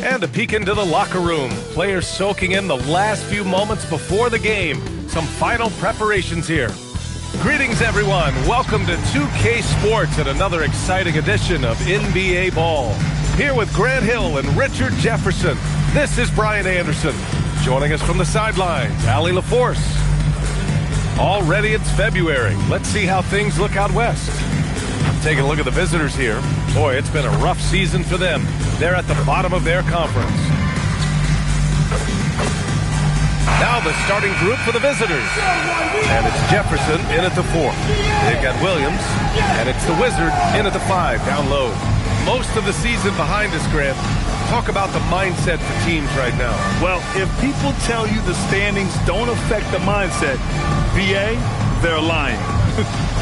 And a peek into the locker room. Players soaking in the last few moments before the game. Some final preparations here. Greetings, everyone. Welcome to 2K Sports and another exciting edition of NBA Ball. Here with Grant Hill and Richard Jefferson, this is Brian Anderson. Joining us from the sidelines, Allie LaForce. Already it's February. Let's see how things look out west. Taking a look at the visitors here. Boy, it's been a rough season for them. They're at the bottom of their conference. Now the starting group for the visitors. And it's Jefferson in at the 4. They've got Williams, and it's the Wizard in at the 5, down low. Most of the season behind us, Grant. Talk about the mindset for teams right now. Well, if people tell you the standings don't affect the mindset, BA, they're lying.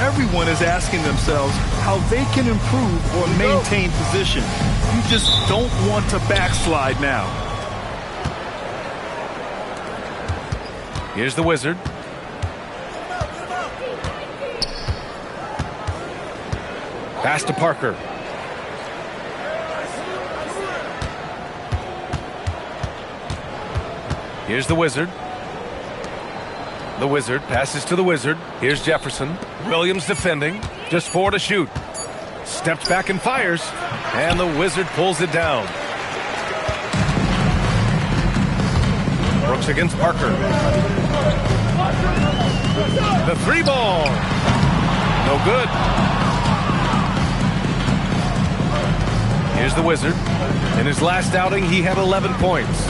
Everyone is asking themselves how they can improve or maintain position. You just don't want to backslide now. Here's the Wizard. Pass to Parker. Here's the Wizard. The Wizard passes to the Wizard. Here's Jefferson. Williams defending. Just 4 to shoot. Steps back and fires. And the Wizard pulls it down. Brooks against Parker. The 3 ball. No good. Here's the Wizard. In his last outing, he had 11 points.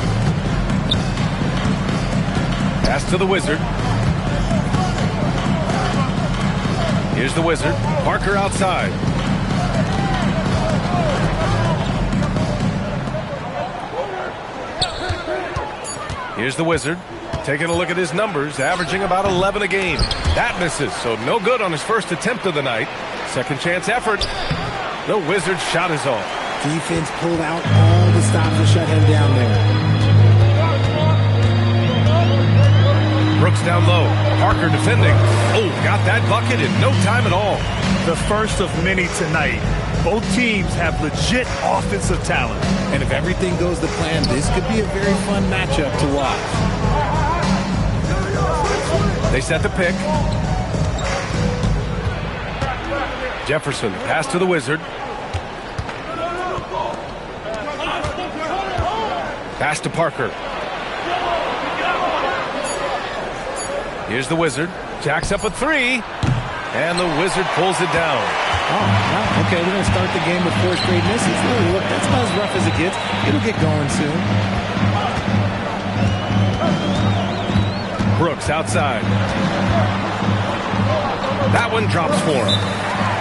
Pass to the Wizard. Here's the Wizard. Parker outside. Here's the Wizard. Taking a look at his numbers, averaging about 11 a game. That misses, so no good on his first attempt of the night. Second chance effort. The Wizard's shot is off. Defense pulled out all the stops to shut him down there. Brooks down low. Parker defending. Oh, got that bucket in no time at all. The first of many tonight. Both teams have legit offensive talent. And if everything goes to plan, this could be a very fun matchup to watch. They set the pick. Jefferson, pass to the Wizard. Pass to Parker. Here's the Wizard. Jacks up a 3. And the Wizard pulls it down. Oh, wow. Okay, we're going to start the game with 4 straight misses. Oh, look, that's about as rough as it gets. It'll get going soon. Brooks outside. That one drops for him.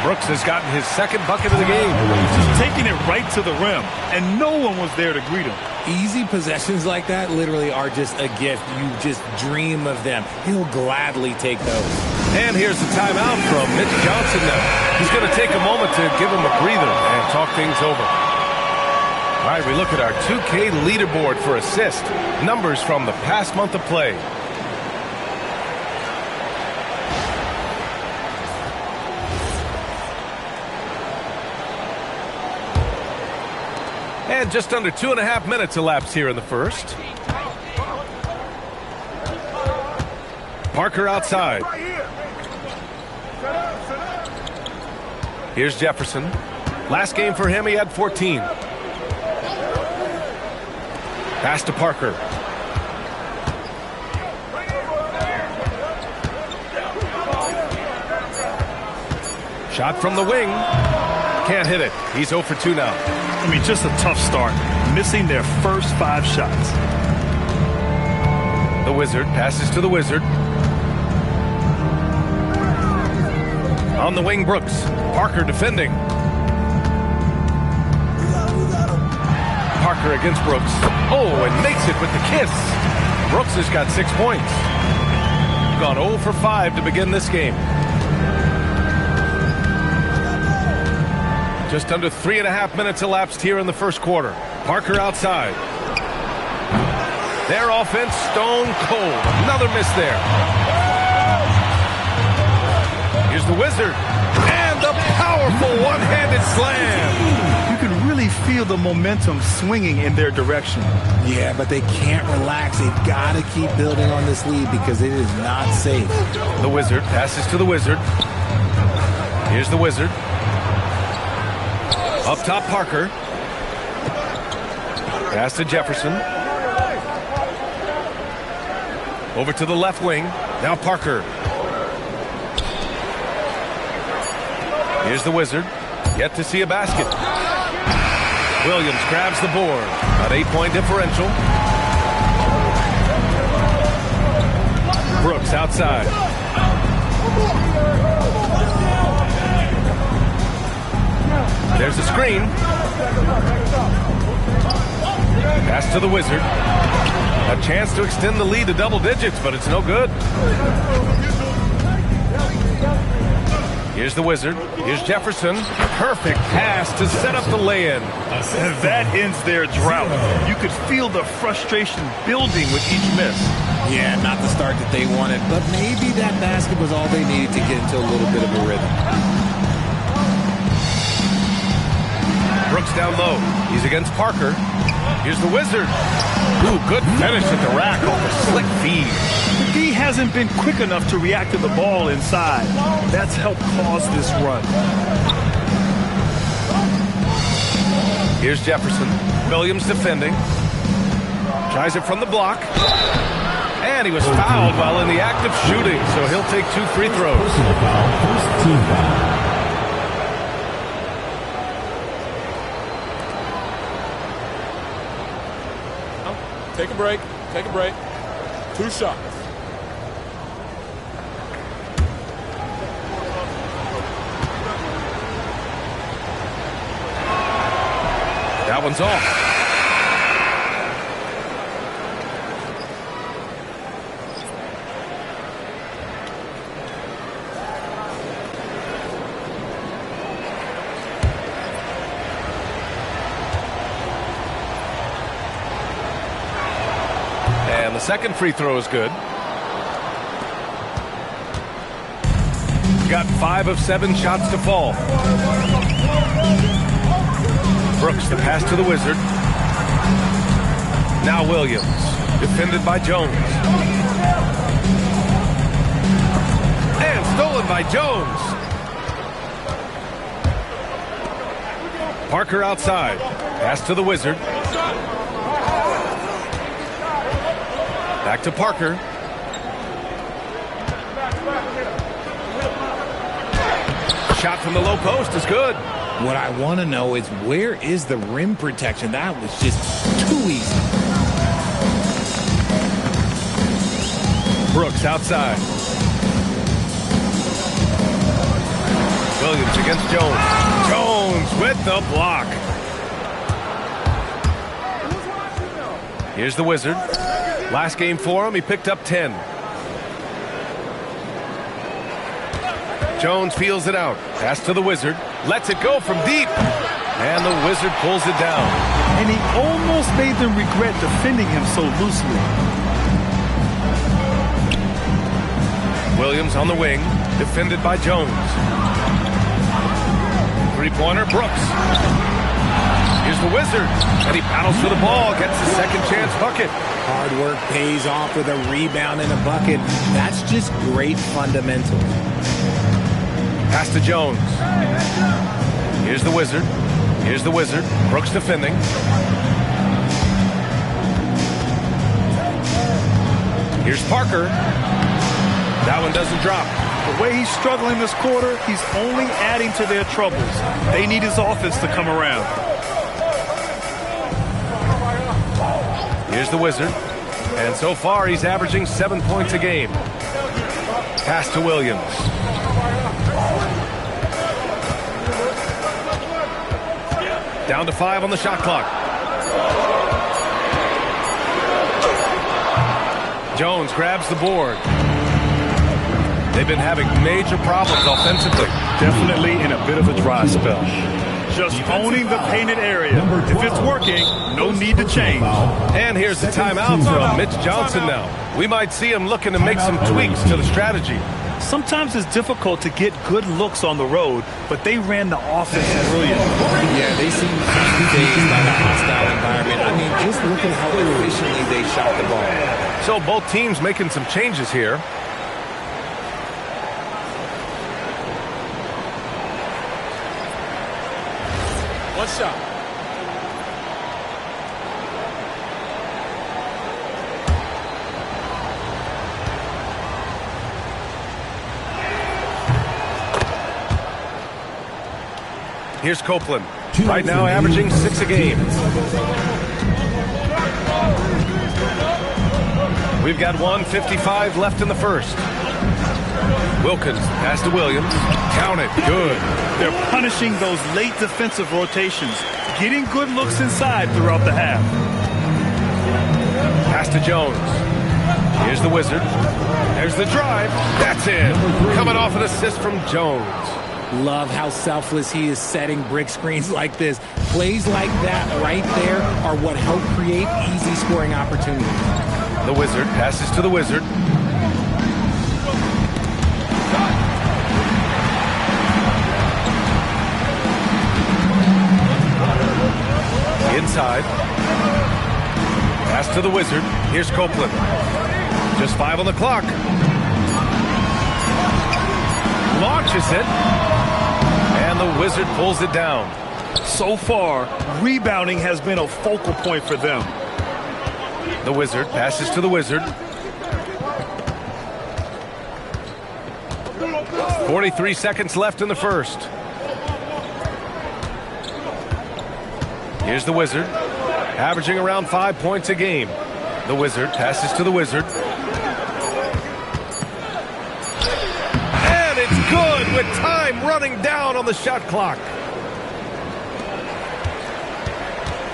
Brooks has gotten his second bucket of the game. Just taking it right to the rim, and no one was there to greet him. Easy possessions like that literally are just a gift. You just dream of them. He'll gladly take those. And here's the timeout from Mitch Johnson now. He's going to take a moment to give him a breather and talk things over. All right, we look at our 2K leaderboard for assist. Numbers from the past month of play. And just under 2.5 minutes elapsed here in the first. Parker outside. Here's Jefferson. Last game for him, he had 14. Pass to Parker. Shot from the wing. Can't hit it. He's 0 for 2 now. I mean, just a tough start. Missing their first 5 shots. The Wizard passes to the Wizard. On the wing, Brooks. Parker defending. Parker against Brooks. Oh, and makes it with the kiss. Brooks has got 6 points. Gone 0 for 5 to begin this game. Just under 3.5 minutes elapsed here in the first quarter. Parker outside. Their offense stone cold. Another miss there. Here's the Wizard. And the powerful one-handed slam. You can really feel the momentum swinging in their direction. Yeah, but they can't relax. They've got to keep building on this lead because it is not safe. The Wizard passes to the Wizard. Here's the Wizard. Up top, Parker. Pass to Jefferson. Over to the left wing. Now Parker. Here's the Wizard. Yet to see a basket. Williams grabs the board. An 8-point differential. Brooks outside. There's a screen. Pass to the Wizard. A chance to extend the lead to double digits, but it's no good. Here's the Wizard. Here's Jefferson. Perfect pass to set up the lay-in. And that ends their drought. You could feel the frustration building with each miss. Yeah, not the start that they wanted, but maybe that basket was all they needed to get into a little bit of a rhythm. Brooks down low. He's against Parker. Here's the Wizard. Ooh, good finish at the rack off a slick feed. The D hasn't been quick enough to react to the ball inside. That's helped cause this run. Here's Jefferson. Williams defending. Tries it from the block. And he was fouled while in the act of shooting, so he'll take 2 free throws. Personal foul, first team foul. Take a break. Take a break. 2 shots. That one's off. And the second free throw is good. Got 5 of 7 shots to fall. Brooks, the pass to the Wizard. Now Williams, defended by Jones. And stolen by Jones. Parker outside. Pass to the Wizard. Back to Parker. Shot from the low post is good. What I want to know is where is the rim protection? That was just too easy. Brooks outside. Williams against Jones. Jones with the block. Here's the Wizard. Last game for him, he picked up 10. Jones feels it out. Pass to the Wizard. Lets it go from deep. And the Wizard pulls it down. And he almost made them regret defending him so loosely. Williams on the wing. Defended by Jones. Three-pointer, Brooks. Here's the Wizard. And he paddles for the ball. Gets the second chance bucket. Hard work pays off with a rebound and a bucket. That's just great fundamentals. Pass to Jones. Here's the Wizard. Here's the Wizard. Brooks defending. Here's Parker. That one doesn't drop. The way he's struggling this quarter, he's only adding to their troubles. They need his offense to come around. Here's the Wizard. And so far, he's averaging 7 points a game. Pass to Williams. Down to 5 on the shot clock. Jones grabs the board. They've been having major problems offensively. Definitely in a bit of a dry spell. Just owning the painted area. If it's working, no need to change. And here's the timeout from Mitch Johnson now. We might see him looking to make some tweaks to the strategy. Sometimes it's difficult to get good looks on the road, but they ran the offense brilliant. Yeah, they seem unfazed by the hostile environment. I mean, just look at how efficiently they shot the ball. So both teams making some changes here. One shot. Here's Copeland. Right now averaging 6 a game. We've got 1:55 left in the first. Wilkins, pass to Williams. Count it. Good. They're punishing those late defensive rotations, getting good looks inside throughout the half. Pass to Jones. Here's the Wizard. There's the drive. That's it. Coming off an assist from Jones. Love how selfless he is setting brick screens like this. Plays like that right there are what help create easy scoring opportunities. The Wizard passes to the Wizard. Inside. Pass to the Wizard. Here's Copeland. Just 5 on the clock. Launches it. And the Wizard pulls it down. So far, rebounding has been a focal point for them. The Wizard passes to the Wizard. 43 seconds left in the first. Here's the Wizard, averaging around 5 points a game. The Wizard passes to the Wizard. And it's good with time running down on the shot clock.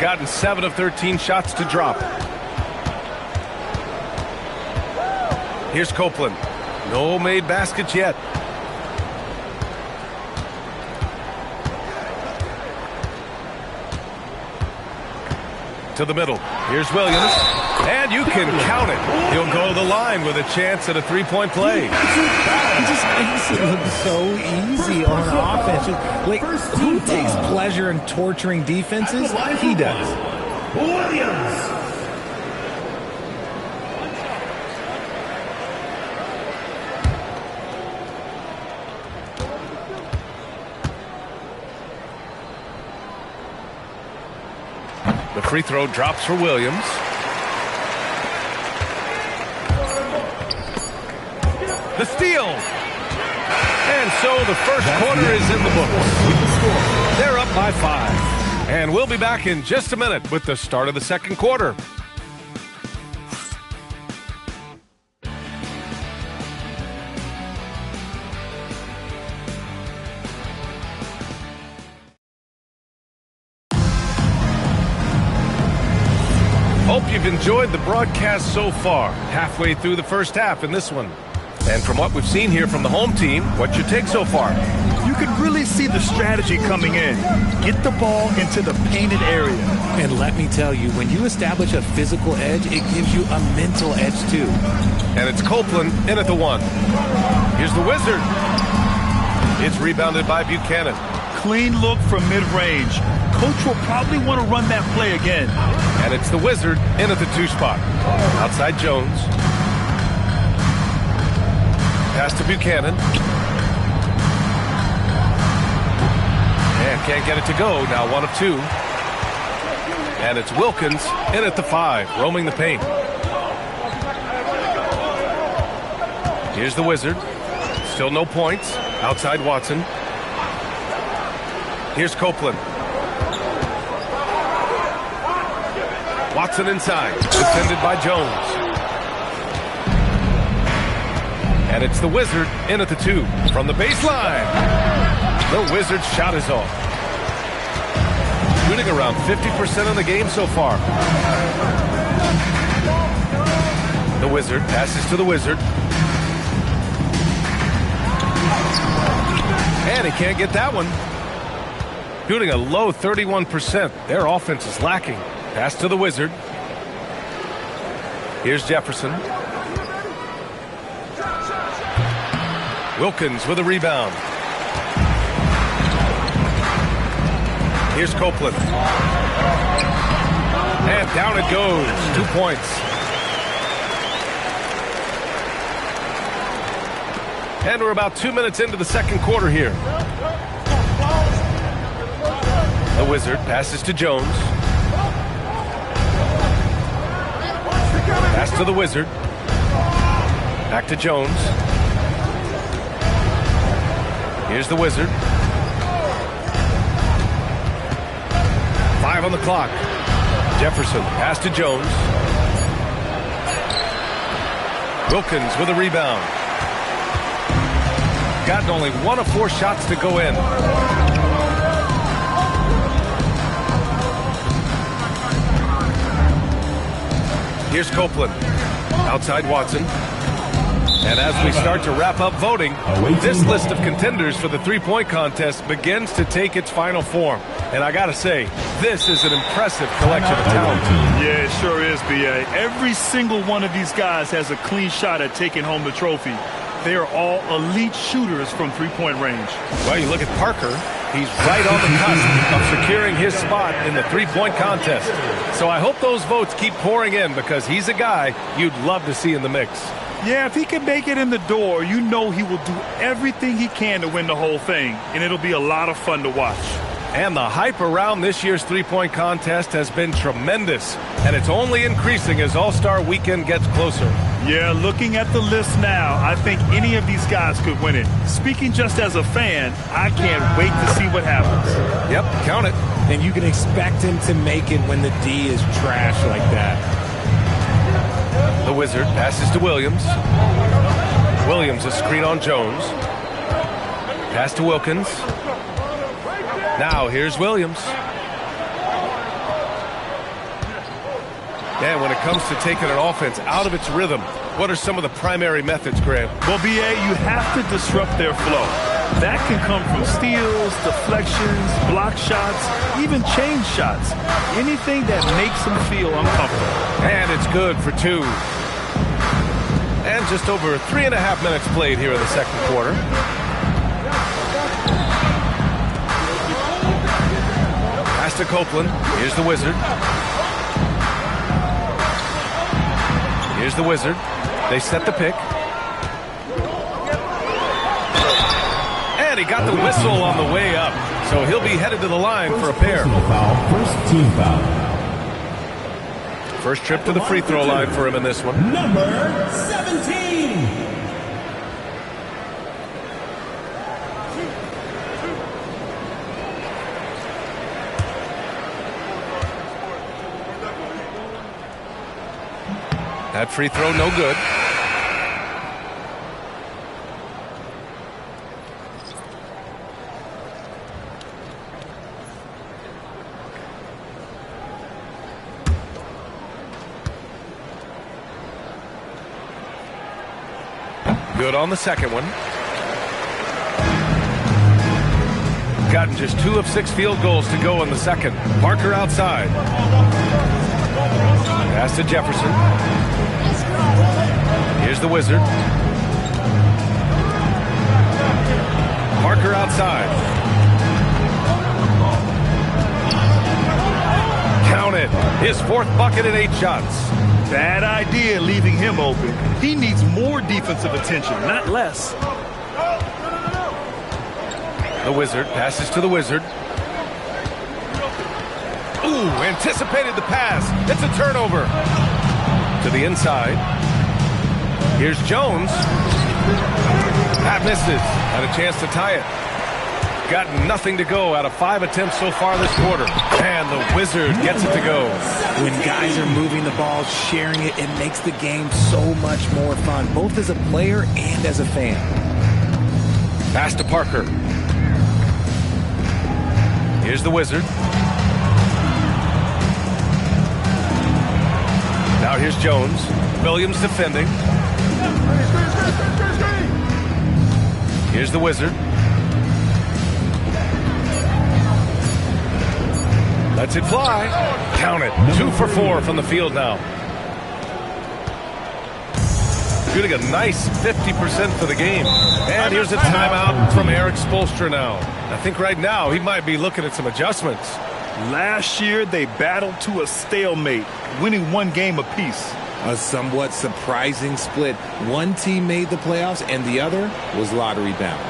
Gotten 7 of 13 shots to drop. Here's Copeland. No made baskets yet. To the middle. Here's Williams. And you can count it. He'll go to the line with a chance at a three-point play. He just makes it look so easy on offense. Like, who takes pleasure in torturing defenses? He does. Williams. The free throw drops for Williams. The steal. And so the first quarter is in the books. They're up by 5. And we'll be back in just a minute with the start of the second quarter. Hope you've enjoyed the broadcast so far. Halfway through the first half in this one. And from what we've seen here from the home team, what's your take so far? You can really see the strategy coming in. Get the ball into the painted area. And let me tell you, when you establish a physical edge, it gives you a mental edge too. And it's Copeland in at the 1. Here's the Wizard. It's rebounded by Buchanan. Clean look from mid-range. Coach will probably want to run that play again. And it's the Wizard in at the 2 spot. Outside Jones. Pass to Buchanan. And can't get it to go. Now 1 of 2. And it's Wilkins in at the 5, roaming the paint. Here's the Wizard. Still no points. Outside Watson. Here's Copeland. Watson inside. Defended by Jones. And it's the Wizard in at the 2 from the baseline. The Wizard's shot is off. Shooting around 50% in the game so far. The Wizard passes to the Wizard. And he can't get that one. Shooting a low 31%. Their offense is lacking. Pass to the Wizard. Here's Jefferson. Wilkins with a rebound. Here's Copeland. And down it goes. 2 points. And we're about 2 minutes into the second quarter here. The Wizard passes to Jones. Pass to the Wizard. Back to Jones. Here's the Wizard. 5 on the clock. Jefferson, pass to Jones. Wilkins with a rebound. Gotten only 1 of 4 shots to go in. Here's Copeland. Outside Watson. And as we start to wrap up voting, this list of contenders for the three-point contest begins to take its final form. And I gotta say, this is an impressive collection of talent. Yeah, it sure is, B.A. Every single one of these guys has a clean shot at taking home the trophy. They are all elite shooters from three-point range. Well, you look at Parker. He's right on the cusp of securing his spot in the three-point contest. So I hope those votes keep pouring in because he's a guy you'd love to see in the mix. Yeah, if he can make it in the door, you know he will do everything he can to win the whole thing, and it'll be a lot of fun to watch. And the hype around this year's three-point contest has been tremendous, and it's only increasing as All-Star Weekend gets closer. Yeah, looking at the list now, I think any of these guys could win it. Speaking just as a fan, I can't wait to see what happens. Yep, count it. And you can expect him to make it when the D is trash like that. The Wizard passes to Williams. Williams a screen on Jones. Pass to Wilkins. Now here's Williams. And when it comes to taking an offense out of its rhythm, what are some of the primary methods, Graham? Well, B.A., you have to disrupt their flow. That can come from steals, deflections, block shots, even change shots. Anything that makes them feel uncomfortable. And it's good for 2. And just over 3.5 minutes played here in the second quarter. Pass to Copeland. Here's the Wizard. Here's the Wizard. They set the pick. And he got the whistle on the way up. So he'll be headed to the line for a pair. First team foul. First trip to the free throw line for him in this one. Number 17. That free throw no good. Good on the second one. Gotten just 2 of 6 field goals to go in the second. Parker outside. Pass to Jefferson. Here's the Wizard. Parker outside. Count it. His 4th bucket in 8 shots. Bad idea leaving him open. He needs more defensive attention, not less. The Wizard passes to the Wizard. Ooh, anticipated the pass. It's a turnover. To the inside. Here's Jones. That misses. Had a chance to tie it. Got nothing to go out of 5 attempts so far this quarter. And the Wizard gets it to go. When guys are moving the ball, sharing it, it makes the game so much more fun, both as a player and as a fan. Pass to Parker. Here's the Wizard. Now here's Jones. Williams defending. Here's the Wizard. Lets it fly. Count it. 2 for 4 from the field now. shooting a nice 50% for the game. And here's a timeout from Eric Spoelstra now. I think right now he might be looking at some adjustments. Last year, they battled to a stalemate, winning one game apiece. A somewhat surprising split. One team made the playoffs and the other was lottery bound.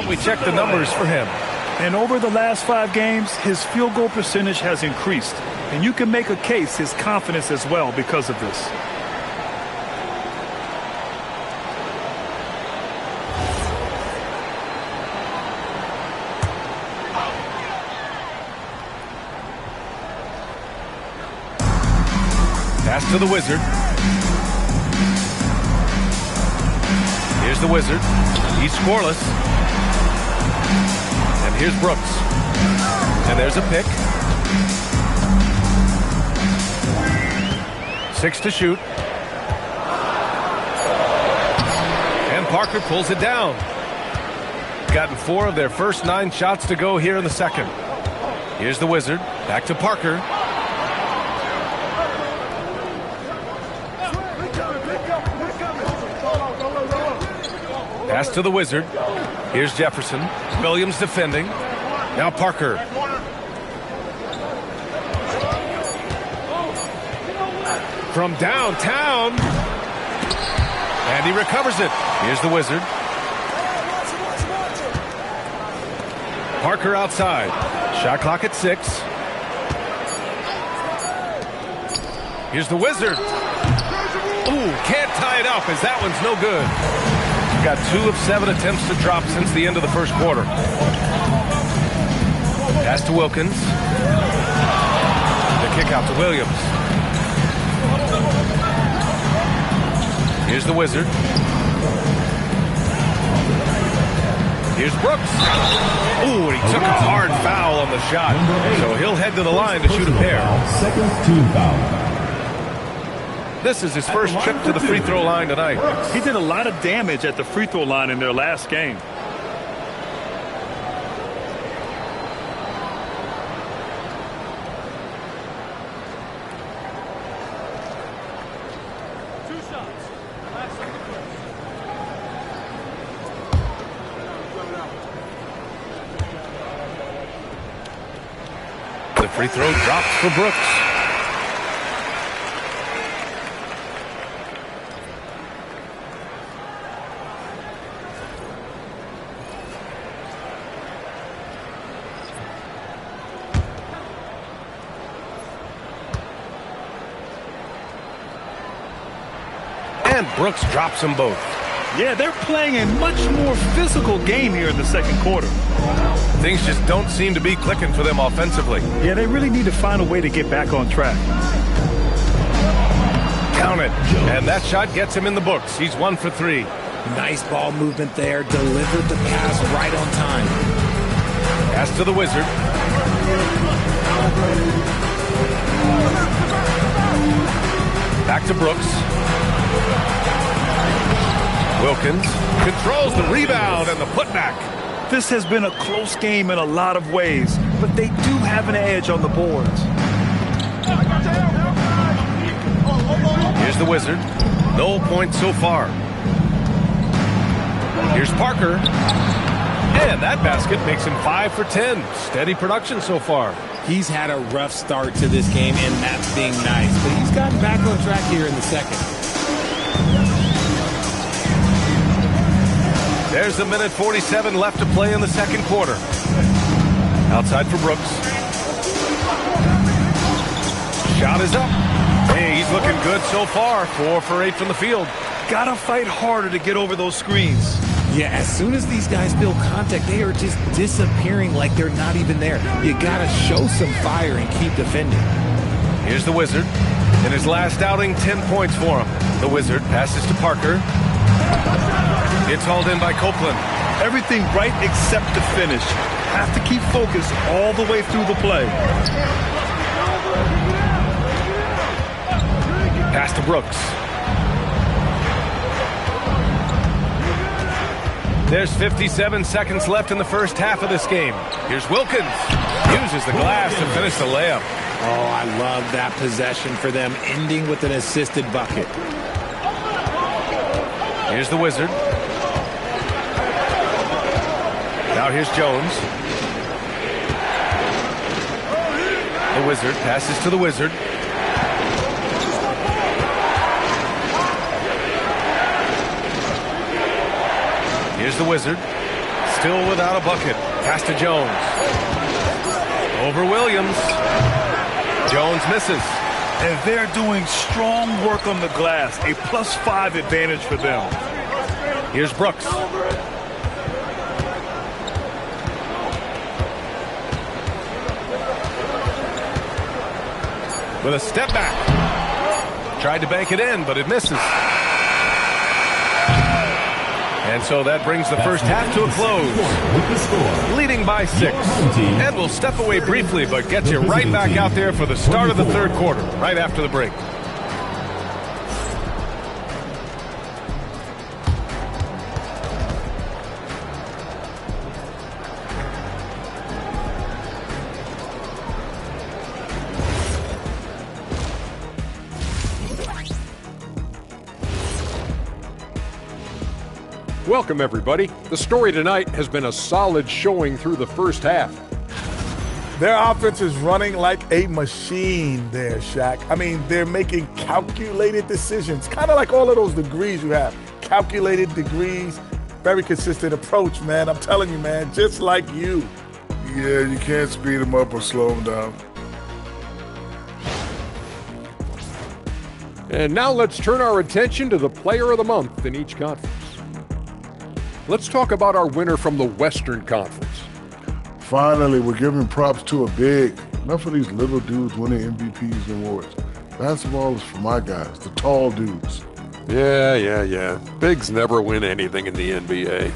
We check the numbers for him. And over the last 5 games, his field goal percentage has increased. And you can make a case his confidence as well because of this. Pass to the Wizard. Here's the Wizard. He's scoreless. And here's Brooks. And there's a pick. 6 to shoot. And Parker pulls it down. Gotten 4 of their first 9 shots to go here in the second. Here's the Wizard. Back to Parker. Pass to the Wizard. Here's Jefferson. Williams defending. Now Parker. From downtown. And he recovers it. Here's the Wizard. Parker outside. Shot clock at 6. Here's the Wizard. Ooh, can't tie it up as that one's no good. Got 2 of 7 attempts to drop since the end of the first quarter. Pass to Wilkins. The kick out to Williams. Here's the Wizard. Here's Brooks. Ooh, and he took a hard foul on the shot. So he'll head to the line to shoot a pair. Second team foul. This is his first trip to the free throw line tonight. He did a lot of damage at the free throw line in their last game. The free throw drops for Brooks. And Brooks drops them both. Yeah, they're playing a much more physical game here in the second quarter. Things just don't seem to be clicking for them offensively. Yeah, they really need to find a way to get back on track. Count it. And that shot gets him in the books. He's 1 for 3. Nice ball movement there. Delivered the pass right on time. Pass to the Wizard. Back to Brooks. Wilkins controls the rebound and the putback. This has been a close game in a lot of ways, but they do have an edge on the boards. Here's the Wizard. No points so far. Here's Parker. And that basket makes him 5 for 10. Steady production so far. He's had a rough start to this game, and that's being nice. But he's gotten back on track here in the second. There's a minute 47 left to play in the second quarter. Outside for Brooks. Shot is up. Hey, he's looking good so far. 4 for 8 from the field. Gotta fight harder to get over those screens. Yeah, as soon as these guys feel contact, they are just disappearing like they're not even there. You gotta show some fire and keep defending. Here's the Wizard. In his last outing, 10 points for him. The Wizard passes to Parker. It's hauled in by Copeland. Everything right except the finish. Have to keep focused all the way through the play. Pass to Brooks. There's 57 seconds left in the first half of this game. Here's Wilkins. Uses the glass to finish the layup. Oh, I love that possession for them, ending with an assisted bucket. Here's the Wizard. Now here's Jones. The Wizard passes to the Wizard. Here's the Wizard. Still without a bucket. Pass to Jones. Over Williams. Jones misses. And they're doing strong work on the glass. A +5 advantage for them. Here's Brooks. With a step back. Tried to bank it in, but it misses. And so that brings the first half to a close. Leading by 6. And we'll step away briefly, but get you right back out there for the start of the third quarter, right after the break. Welcome, everybody. The story tonight has been a solid showing through the first half. Their offense is running like a machine there, Shaq. I mean, they're making calculated decisions, kind of like all of those degrees you have. Calculated degrees, very consistent approach, man. I'm telling you, man, just like you. Yeah, you can't speed them up or slow them down. And now let's turn our attention to the player of the month in each conference. Let's talk about our winner from the Western Conference. Finally, we're giving props to a big. Enough of these little dudes winning MVPs and awards. Basketball is for my guys, the tall dudes. Yeah. Bigs never win anything in the NBA.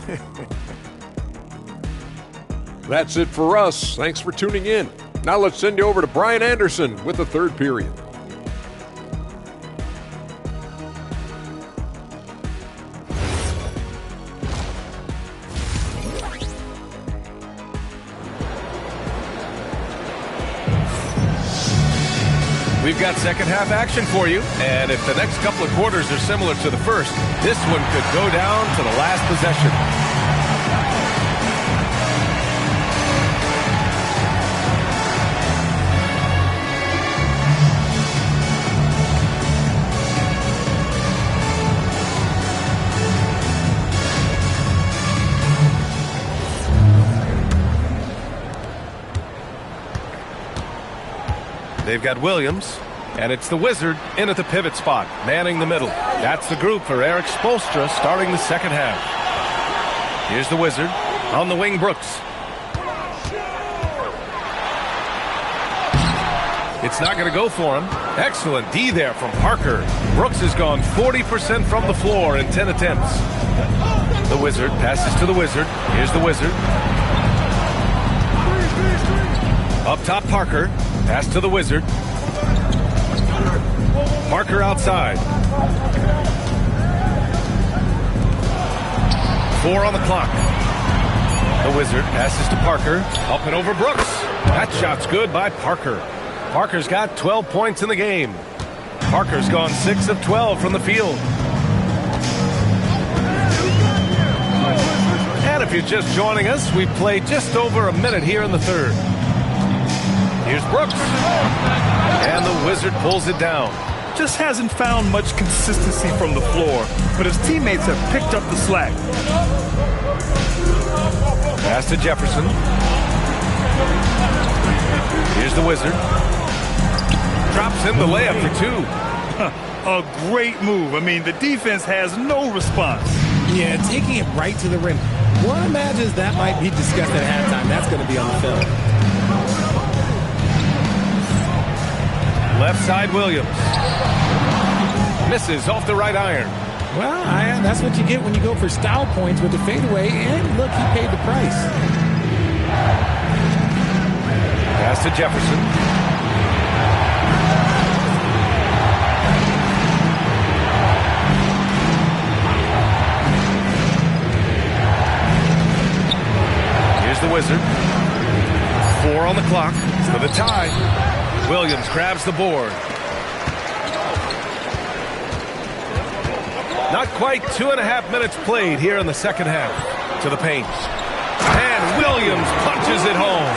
That's it for us. Thanks for tuning in. Now let's send you over to Brian Anderson with the third period. We've got second half action for you, and if the next couple of quarters are similar to the first, this one could go down to the last possession. They've got Williams, and it's the Wizard in at the pivot spot, manning the middle. That's the group for Eric Spoelstra starting the second half. Here's the Wizard. On the wing, Brooks. It's not going to go for him. Excellent D there from Parker. Brooks has gone 40% from the floor in 10 attempts. The Wizard passes to the Wizard. Here's the Wizard. Up top, Parker. Pass to the Wizard. Parker outside. 4 on the clock. The Wizard passes to Parker. Up and over Brooks. That shot's good by Parker. Parker's got 12 points in the game. Parker's gone 6 of 12 from the field. if you're just joining us, we play just over a minute here in the third. Here's Brooks. And the Wizard pulls it down. Just hasn't found much consistency from the floor, but his teammates have picked up the slack. Pass to Jefferson. Here's the Wizard. Drops in the layup for two. A great move. I mean, the defense has no response. Yeah, taking it right to the rim. One imagines that might be discussed at halftime. That's going to be on the film. Left side, Williams. Misses off the right iron. Well, that's what you get when you go for style points with the fadeaway. And look, he paid the price. Pass to Jefferson. Here's the Wizard. 4 on the clock for the tie. Williams grabs the board. Not quite 2.5 minutes played here in the second half. To the paint. And Williams punches it home.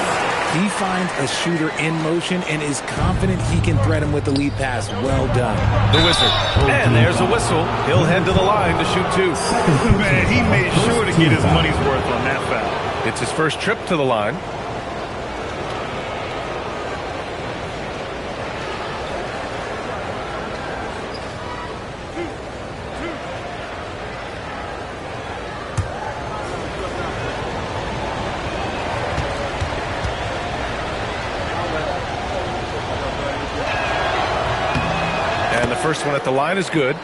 He finds a shooter in motion and is confident he can thread him with the lead pass. Well done. The Wizard. And there's a whistle. He'll head to the line to shoot two. Man, he made sure to get his money's worth on that foul. It's his first trip to the line. And the first one at the line is good.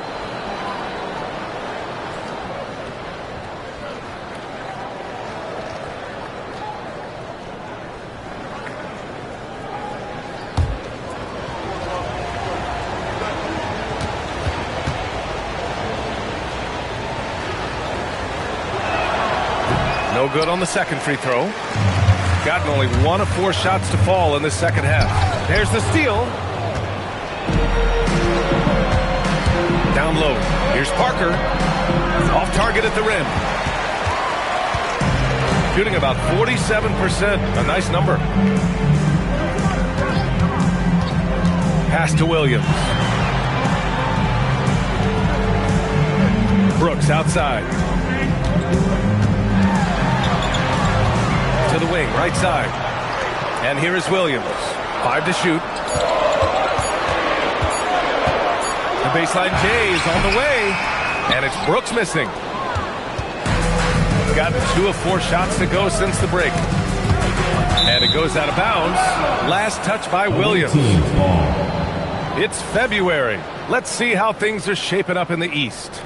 No good on the second free throw. Gotten only 1 of 4 shots to fall in this second half. There's the steal. Down low. Here's Parker. Off target at the rim. Shooting about 47%. A nice number. Pass to Williams. Brooks outside. To the wing, right side. And here is Williams. 5 to shoot. The baseline J is on the way. And it's Brooks missing. Got 2 of 4 shots to go since the break. And it goes out of bounds. Last touch by Williams. It's February. Let's see how things are shaping up in the East.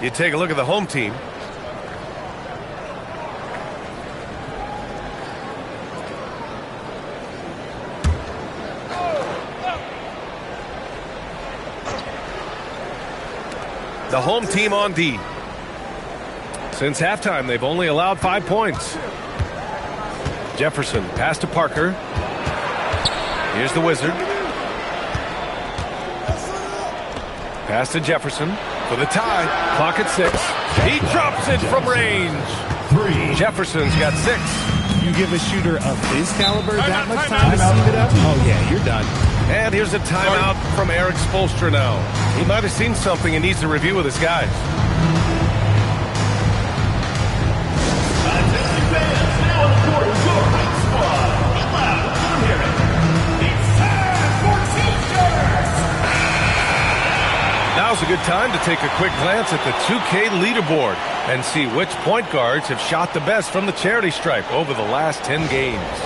You take a look at the home team. The home team on D. Since halftime, they've only allowed 5 points. Jefferson, pass to Parker. Here's the Wizard. Pass to Jefferson for the tie. Clock at 6. He drops it from range. Jefferson's got 6. You give a shooter of his caliber that much time to steam it up? Oh, yeah, you're done. And here's a timeout from Eric Spoelstra now. He might have seen something and needs to review with his guys. Now's a good time to take a quick glance at the 2K leaderboard and see which point guards have shot the best from the charity stripe over the last 10 games.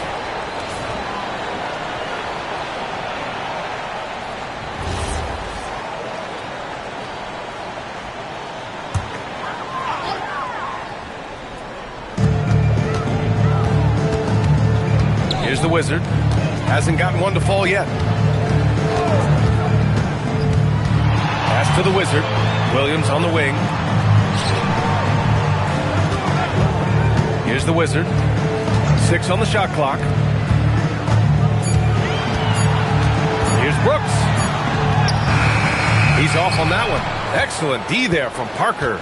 Here's the Wizard. Hasn't gotten one to fall yet. Pass to the Wizard. Williams on the wing. Here's the Wizard. 6 on the shot clock. Here's Brooks. He's off on that one. Excellent D there from Parker.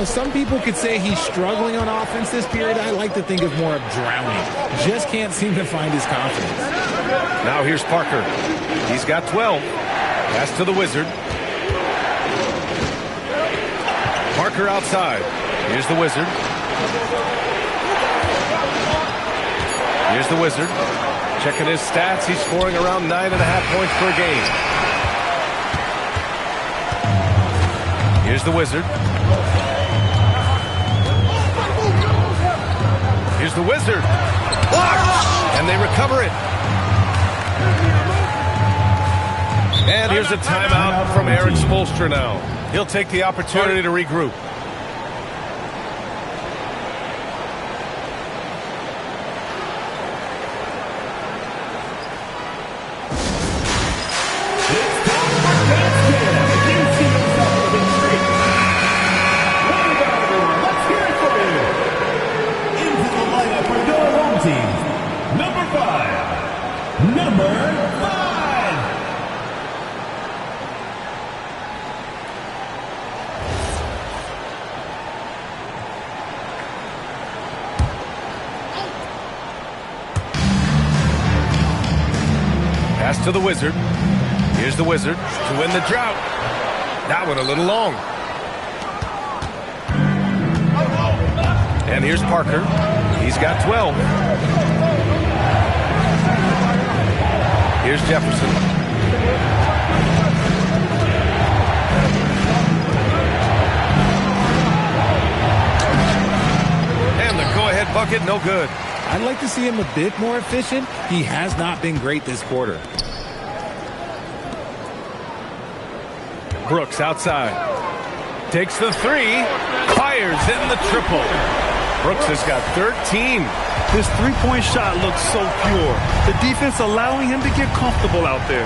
Some people could say he's struggling on offense this period. I like to think of more of drowning. Just can't seem to find his confidence. Now here's Parker. He's got 12. Pass to the Wizard. Parker outside. Here's the Wizard. Here's the Wizard. Checking his stats. He's scoring around 9.5 points per game. Here's the Wizard. Here's the Wizard. Blocked! And they recover it. And here's a timeout from Eric Spoelstra now. He'll take the opportunity to regroup. Pass to the Wizard. Here's the Wizard to win the drought. That one a little long. And here's Parker. He's got 12. Here's Jefferson. And the go-ahead bucket, no good. I'd like to see him a bit more efficient. He has not been great this quarter. Brooks outside. Takes the three. Fires in the triple. Brooks has got 13. His three-point shot looks so pure. The defense allowing him to get comfortable out there.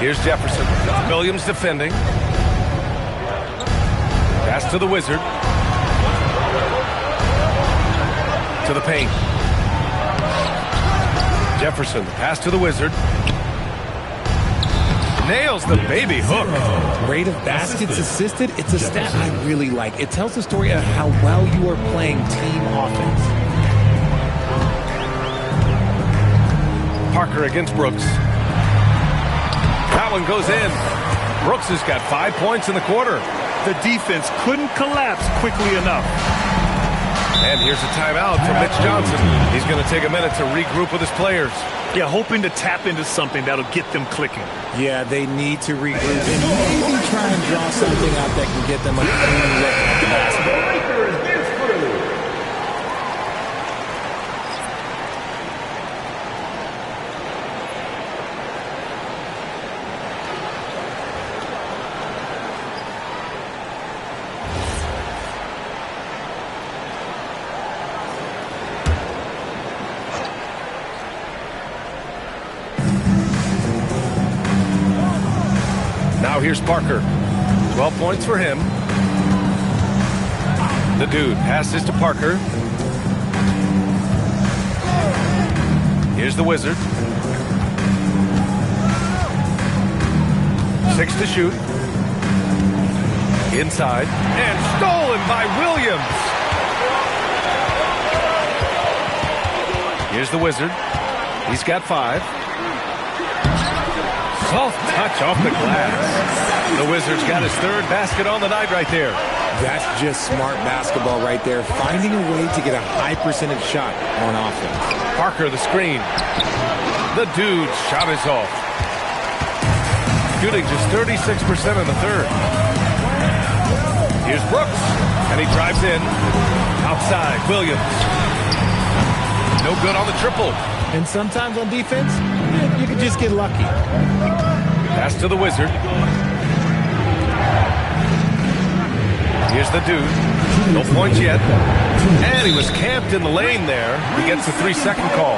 Here's Jefferson. Williams defending. Pass to the Wizard. To the paint. Jefferson, pass to the Wizard. Nails the baby hook. Rate of baskets assisted, it's a stat I really like. It tells the story of how well you are playing team offense. Parker against Brooks. That one goes in. Brooks has got 5 points in the quarter. The defense couldn't collapse quickly enough. And here's a timeout from Mitch Johnson. He's going to take a minute to regroup with his players. Yeah, hoping to tap into something that'll get them clicking. Yeah, they need to regroup and maybe try and draw something out that can get them a clean look at the basketball. Now here's Parker. 12 points for him. The dude passes to Parker. Here's the Wizard. 6 to shoot. Inside. And stolen by Williams. Here's the Wizard. He's got 5. Soft touch off the glass. The Wizard's got his 3rd basket on the night right there. That's just smart basketball right there. Finding a way to get a high percentage shot on offense. Parker the screen. The dude's shot is off. Shooting just 36% in the 3rd. Here's Brooks. And he drives in. Outside, Williams. No good on the triple. And sometimes on defense, you can just get lucky. Pass to the Wizard. Here's the dude. No points yet. And he was camped in the lane there. He gets a 3-second call.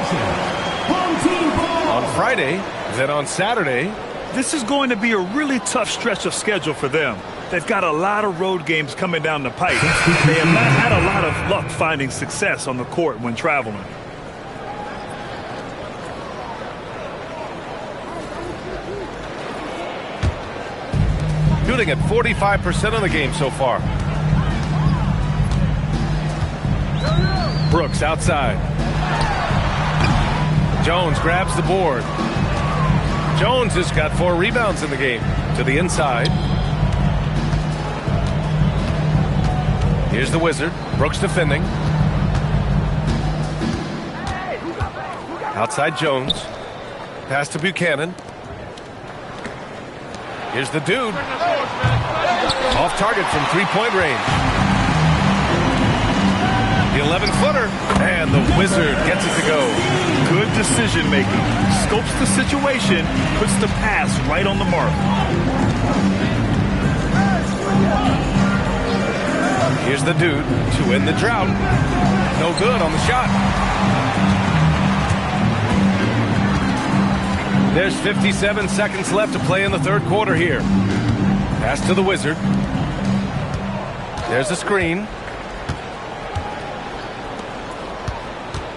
On Friday, then on Saturday. This is going to be a really tough stretch of schedule for them. They've got a lot of road games coming down the pipe. They have not had a lot of luck finding success on the court when traveling. shooting at 45% of the game so far. Brooks outside. Jones grabs the board. Jones has got 4 rebounds in the game. To the inside. Here's the Wizard. Brooks defending. Outside Jones. Pass to Buchanan. Here's the dude. Off target from 3-point range. The 11-footer. And the Wizard gets it to go. Good decision making. Scopes the situation, puts the pass right on the mark. Here's the dude to end the drought. No good on the shot. There's 57 seconds left to play in the third quarter here. Pass to the Wizard. There's a screen.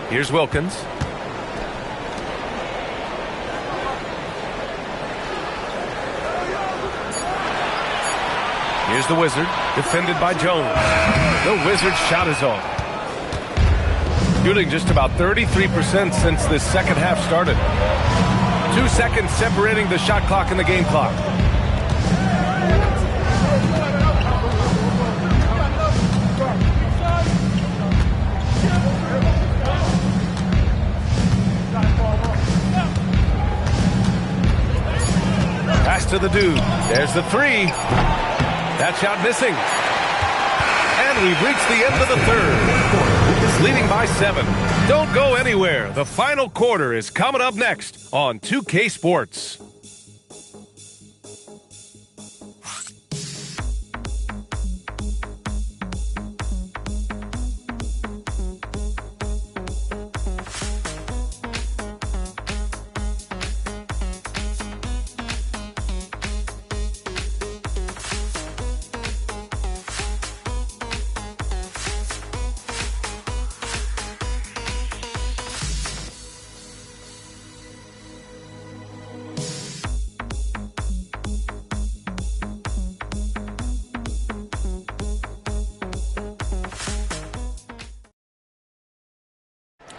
Here's Wilkins. Here's the Wizard, defended by Jones. The Wizard's shot is off. Shooting just about 33% since the second half started. 2 seconds separating the shot clock and the game clock. Pass to the dude. There's the 3. That shot missing. And we've reached the end of the third. Leading by 7. Don't go anywhere. The final quarter is coming up next on 2K Sports.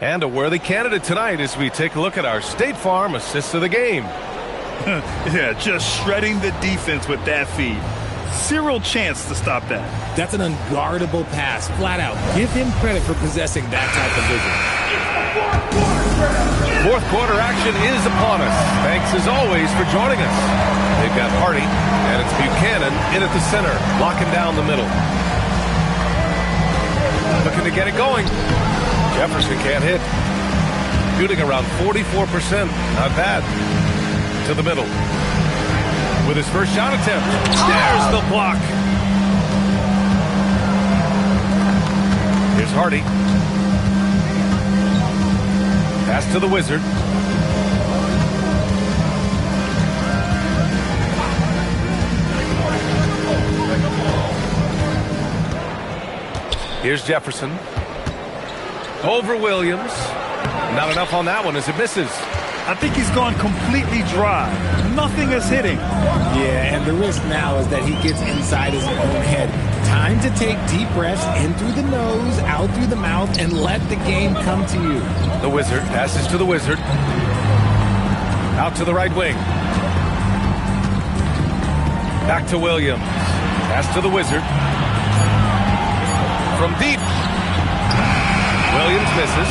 And a worthy candidate tonight as we take a look at our State Farm assist of the game. Yeah, just shredding the defense with that feed. Zero chance to stop that. That's an unguardable pass, flat out. Give him credit for possessing that type of vision. Fourth quarter action is upon us. Thanks as always for joining us. They've got Hardy, and it's Buchanan in at the center, locking down the middle. Looking to get it going. Jefferson can't hit. Shooting around 44%. Not bad. To the middle. With his first shot attempt. There's the block. Here's Hardy. Pass to the Wizard. Here's Jefferson. Over Williams. Not enough on that one as it misses. I think he's gone completely dry. Nothing is hitting. Yeah, and the risk now is that he gets inside his own head. Time to take deep breaths in through the nose, out through the mouth, and let the game come to you. The Wizard passes to the Wizard. Out to the right wing. Back to Williams. Pass to the Wizard. From deep. Williams misses.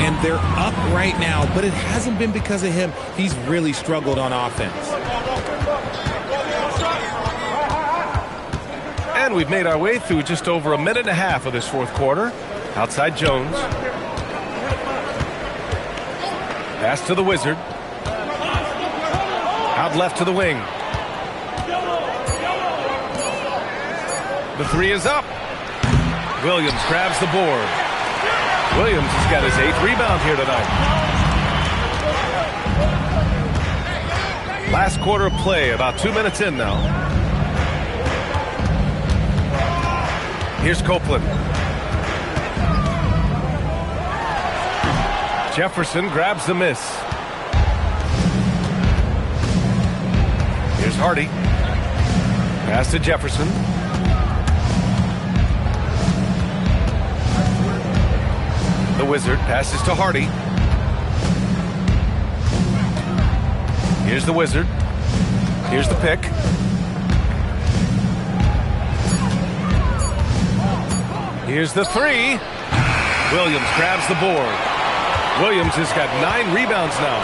And they're up right now, but it hasn't been because of him. He's really struggled on offense. And we've made our way through just over a minute and a half of this fourth quarter. Outside Jones. Pass to the Wizard. Out left to the wing. The 3 is up. Williams grabs the board. Williams has got his 8th rebound here tonight. Last quarter of play, about 2 minutes in now. Here's Copeland. Jefferson grabs the miss. Here's Hardy. Pass to Jefferson. The Wizard passes to Hardy. Here's the Wizard. Here's the pick. Here's the three. Williams grabs the board. Williams has got 9 rebounds now.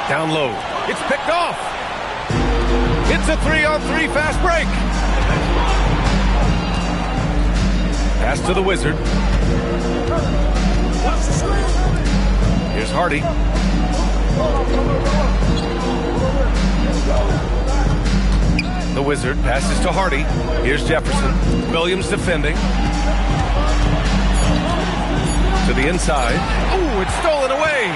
Down low. It's picked off. It's a 3-on-3 fast break. Pass to the Wizard. Here's Hardy. The Wizard passes to Hardy. Here's Jefferson. Williams defending. To the inside. Ooh, it's stolen away.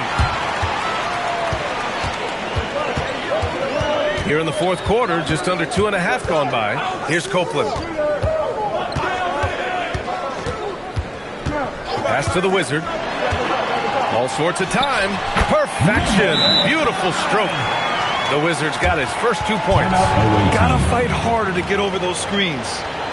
Here in the fourth quarter, just under 2.5 gone by. Here's Copeland. Pass to the Wizard. All sorts of time. Perfection. Beautiful stroke. The Wizards got his first 2 points. Gotta fight harder to get over those screens.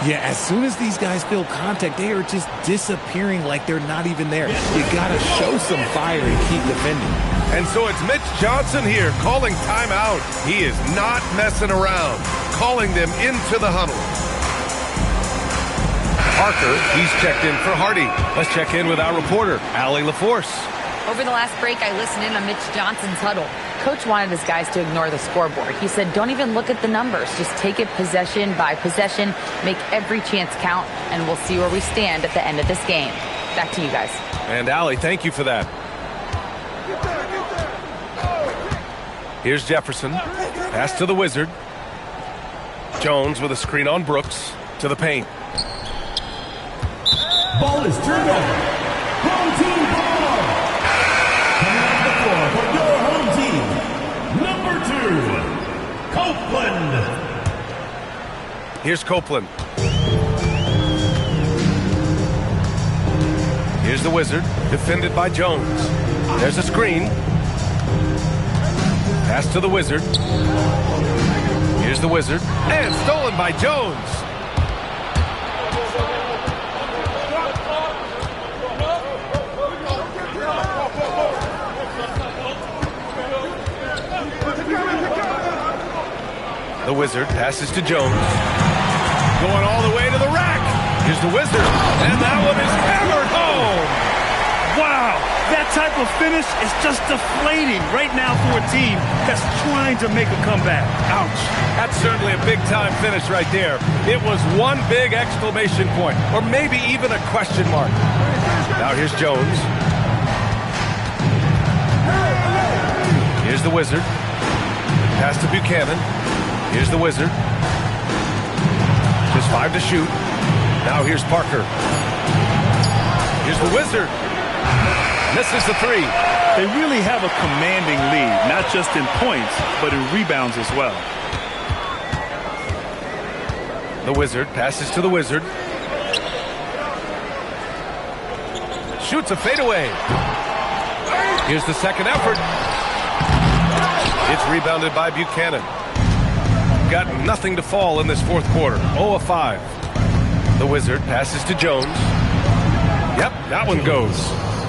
Yeah, as soon as these guys feel contact, they are just disappearing like they're not even there. You gotta show some fire and keep defending. And so it's Mitch Johnson here calling timeout. He is not messing around. Calling them into the huddle. Parker, he's checked in for Hardy. Let's check in with our reporter, Allie LaForce. Over the last break, I listened in on Mitch Johnson's huddle. Coach wanted his guys to ignore the scoreboard. He said, don't even look at the numbers. Just take it possession by possession, make every chance count, and we'll see where we stand at the end of this game. Back to you guys. And Allie, thank you for that. Here's Jefferson. Pass to the Wizard. Jones with a screen on Brooks to the paint. Ball is turned over. Home team ball. Coming off the floor for your home team, number 2, Copeland. Here's Copeland. Here's the Wizard, defended by Jones. There's a screen. Pass to the Wizard. Here's the Wizard. And stolen by Jones. The Wizard passes to Jones. Going all the way to the rack. Here's the Wizard. And that one is hammered home. Wow, that type of finish is just deflating right now for a team that's trying to make a comeback. Ouch. That's certainly a big-time finish right there. It was one big exclamation point, or maybe even a question mark. Now here's Jones. Here's the Wizard. Pass to Buchanan. Here's the Wizard. Just 5 to shoot. Now here's Parker. Here's the Wizard. Misses the 3. They really have a commanding lead, not just in points, but in rebounds as well. The Wizard passes to the Wizard. Shoots a fadeaway. Here's the second effort. It's rebounded by Buchanan. Got nothing to fall in this fourth quarter. 0 of 5. The Wizard passes to Jones. Yep, that one goes.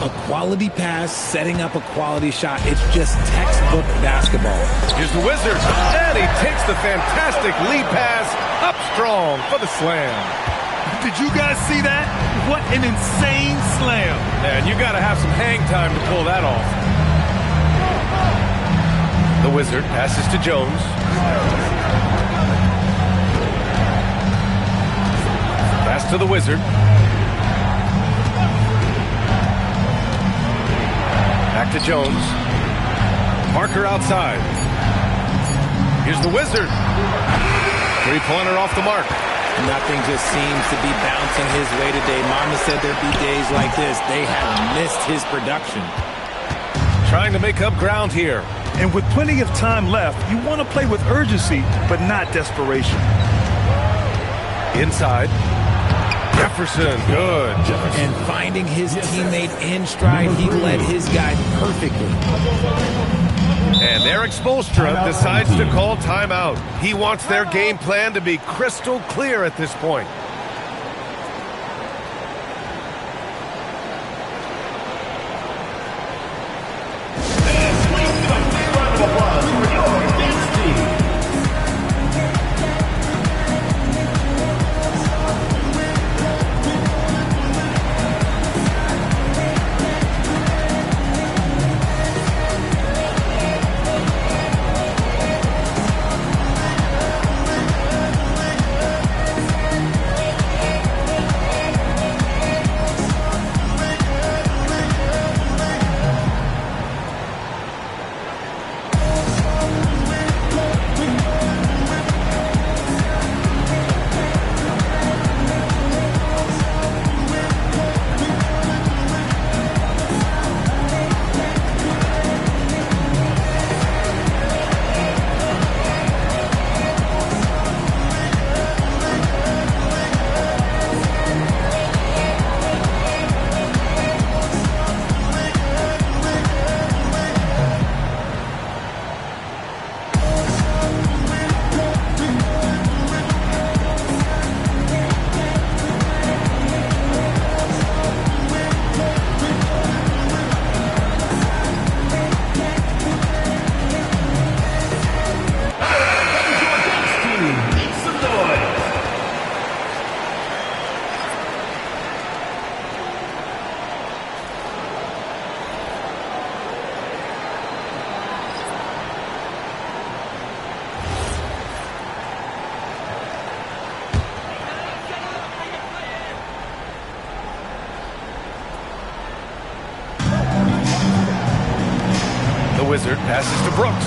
A quality pass, setting up a quality shot. It's just textbook basketball. Here's the Wizard. And he takes the fantastic lead pass up strong for the slam. Did you guys see that? What an insane slam. And you got to have some hang time to pull that off. The Wizard passes to Jones. Pass to the Wizard. Back to Jones. Parker outside. Here's the Wizard. Three-pointer off the mark. Nothing just seems to be bouncing his way today. Mama said there'd be days like this. They have missed his production. Trying to make up ground here. And with plenty of time left, you want to play with urgency, but not desperation. Inside. Jefferson, good. And finding his teammate in stride, he led his guy perfectly. And Eric Spoelstra decides to call timeout. He wants their game plan to be crystal clear at this point. Wizard passes to Brooks.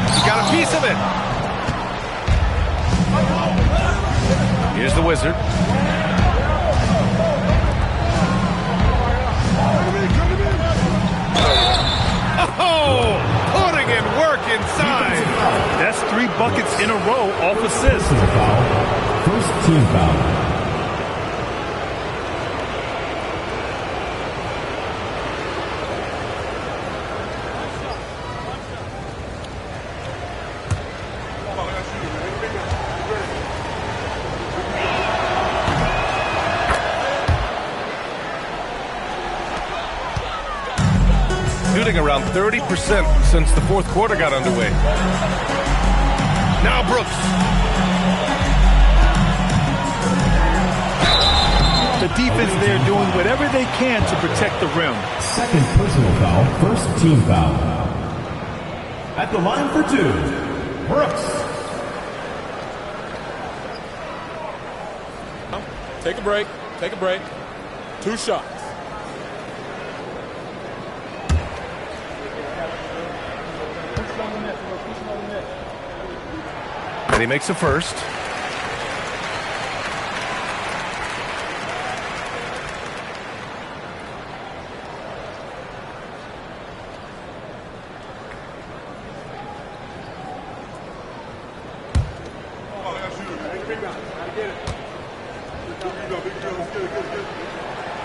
He's got a piece of it. Here's the Wizard. Oh, putting in work inside. That's 3 buckets in a row off assists. First team foul. Shooting around 30% since the fourth quarter got underway. Now Brooks. The defense there doing whatever they can to protect the rim. Second personal foul, first team foul. At the line for 2, Brooks. Take a break. Take a break. 2 shots. And he makes a first.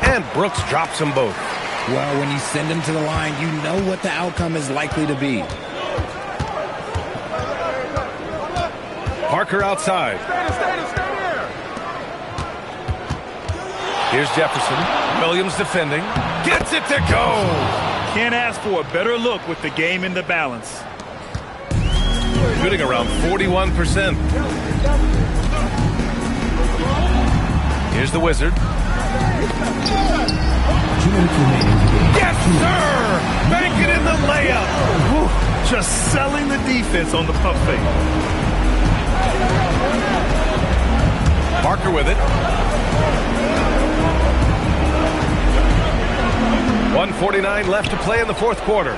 And Brooks drops them both. Well, when you send them to the line, you know what the outcome is likely to be. Parker outside. Here's Jefferson. Williams defending. Gets it to go. Can't ask for a better look with the game in the balance. Shooting around 41%. Here's the Wizard. Yes, sir! Banking in the layup. Whew. Just selling the defense on the pump fake. Parker with it. 1:49 left to play in the fourth quarter.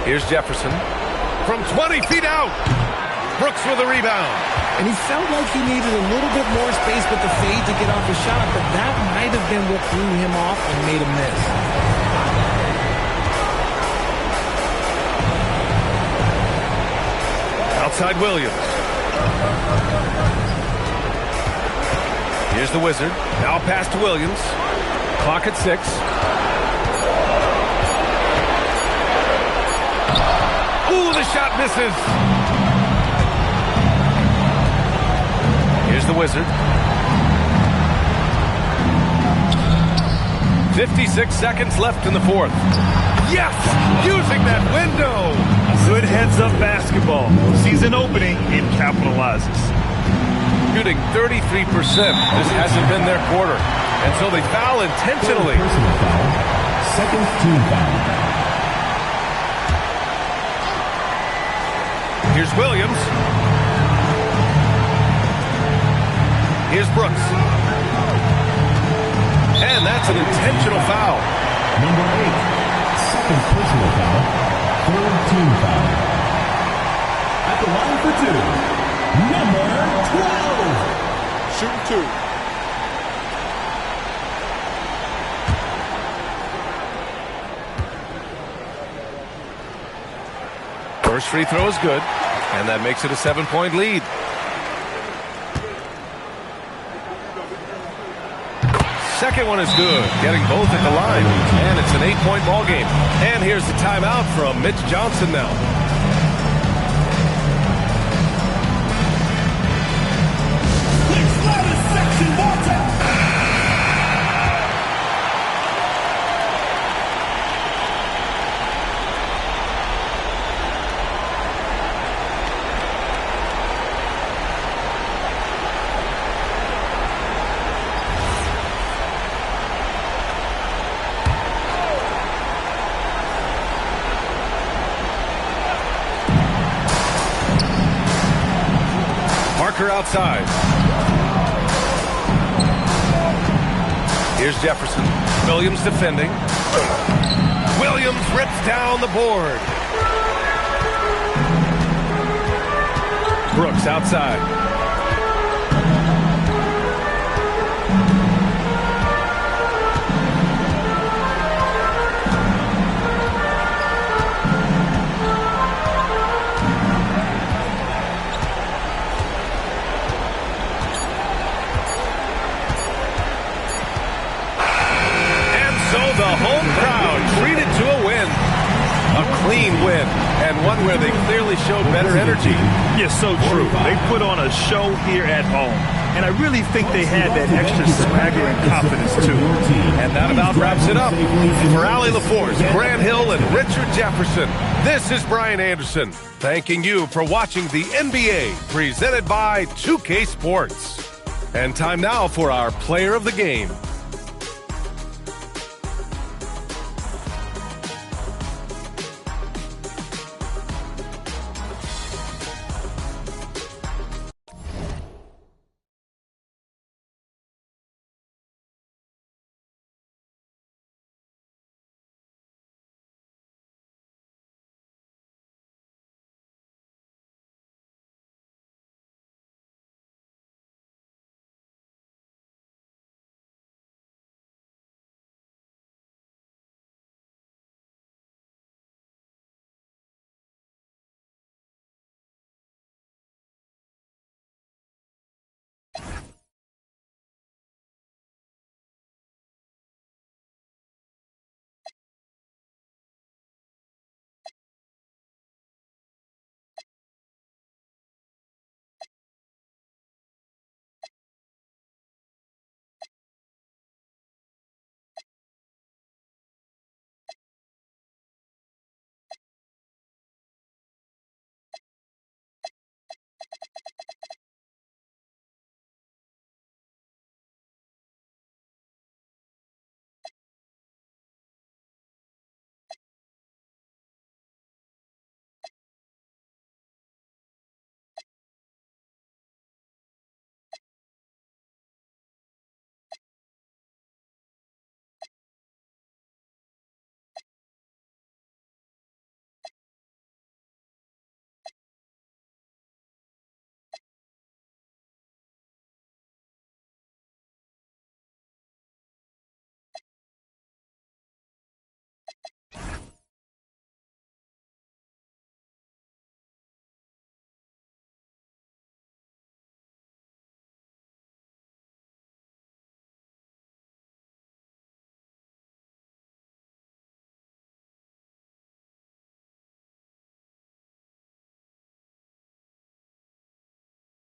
Here's Jefferson. From 20 feet out. Brooks with a rebound. And he felt like he needed a little bit more space with the fade to get off the shot, but that might have been what threw him off and made him miss. outside Williams. Here's the Wizard. Now pass to Williams. Clock at 6. Ooh, the shot misses. Here's the Wizard. 56 seconds left in the fourth. Yes! Using that window! Good heads-up basketball. Sees an opening and capitalizes. Shooting 33%. This hasn't been their quarter. And so they foul intentionally. Personal foul. Second team foul. Here's Williams. Here's Brooks. And that's an intentional foul. Number 8. Second personal foul. Third team foul. At the line for 2. Number 12. Shooting 2. First free throw is good, and that makes it a 7-point lead. Second one is good, getting both at the line, and it's an 8-point ball game. And here's the timeout from Mitch Johnson now. Outside. Here's Jefferson. Williams defending. Williams rips down the board. Brooks outside. The home crowd treated to a win. A clean win, and one where they clearly showed better energy. Yes, so true. They put on a show here at home. And I really think they had that extra swagger and confidence, too. And that about wraps it up. For Allie LaForce, Grant Hill, and Richard Jefferson, this is Brian Anderson, thanking you for watching the NBA, presented by 2K Sports. And time now for our player of the game.